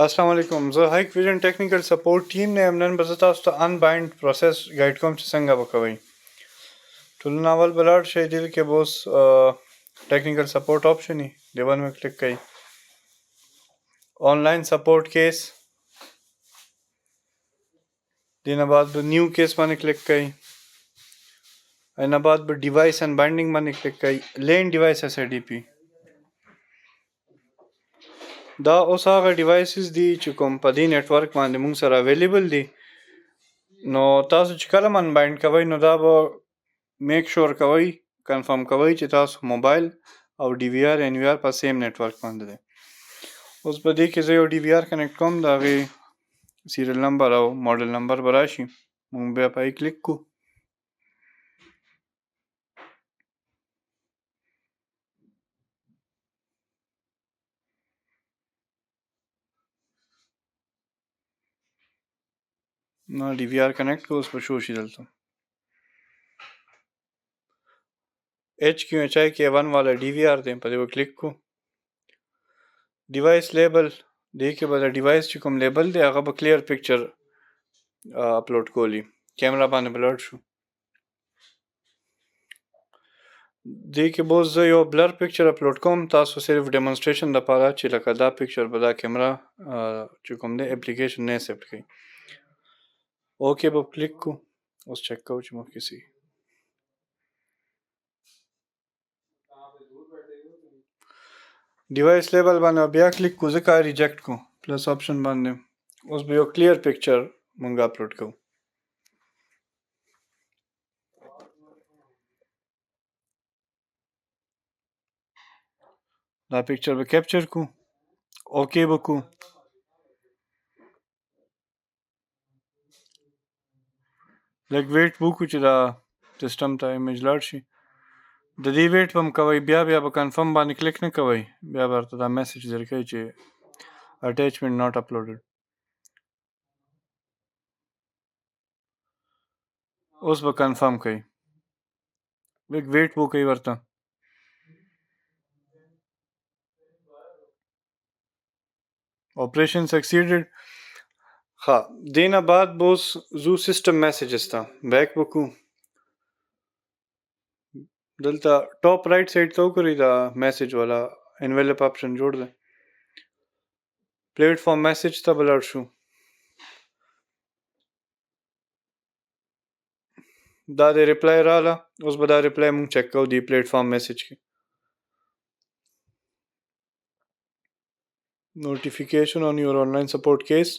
अस्सलाम वालेकुम زه Hikvision ټیکنیکل سپورټ ټیم نه یم. نن به زه تاسو ته Unbind پروسس ګایډ کوم چې څنګه وکوي. ټولو اول به لاړ شئ دلته کې به اوس ټیکنیکل سپورټ آپشن وي دی باندې کلیک کړئ. آنلاین سپورټ کیس دینه بعد به نیو کیس باندې کلیک کړئ. اینه بعد به ډیوایس انبایندینګ باندې کلیک کړئ. لین ډیوایس اس ای ډی پی دا اوس هغه ډیوایسز دي چې کوم په دې نیټ ورک باندې موږ سره اویلیبل دي. نو تاسو چې کله انبایند کوئ نو دا به میک شور کوئ کنفرم کوئ چې تاسو موبایل او ډي وی آر ان وی آر په سیم نیټ ورک باندې دی. اوس په دې کې زه یو ډي وی آر کنیکټ کوم، د هغې سیریل نمبر او ماډل نمبر به راشي، موږ بیا په کلیک کو. نو ډي وی آر کنیکټ کو، اوس به شو شي دلته ایچ کیو ایچ آئی کے 1 والا ډي وی آر دی، په دې به کلیک کو. ډیوایس لیبل دې کې به د ډیوایس چې کوم لیبل دی هغه به کلیر پکچر اپلوډ کولی، کیمرا باندې بلر شو. دې کې به زه یو بلر پکچر اپلوډ کوم، تاسو صرف ډیمونسټریشن لپاره چې لکه دا پکچر به دا کیمرا چې کوم دی اپلیکیشن نه ایکسپټ کوي. اوکې به کلیک کو، اوس چک کوو چې مخکې سي. ډیوایس لیبل باندې بیا کلیک کو، ځکه ریجیکټ کو پلس آپشن باندې. اوس به یو کلیر پکچر مونږ اپلوډ کوو. دا پکچر به کیپچر کو، اوکې به کو. لږ ویټ وکړو چې دا سیسټم ته ایمیج لاړ شي. د دې ویټ هم کوئ، بیا به کنفرم باندې کلیک نه کوئ، بیا به ورته دا میسج درکوي چې اټیچمنٹ ناٹ اپلوډډ. اوس به کنفرم کوي، لږ ویټ وکړئ ورته. آپریشن سکسیډډ. ها دینه بعد به اوس زو سیسټم میسیجز ته بیک وکړو. دلته ټاپ رائټ سایډ ته وګورئ، دا میسیج والا انویلپ آپشن جوړ دی. پلیټ فارم میسیج ته به لاړ شو. دا د ریپلای رااله، اوس به دا ریپلای مونږ چک کوو دی پلیټ فارم میسیج کې. نوټیفیکیشن آن یور آنلاین سپورٹ کیس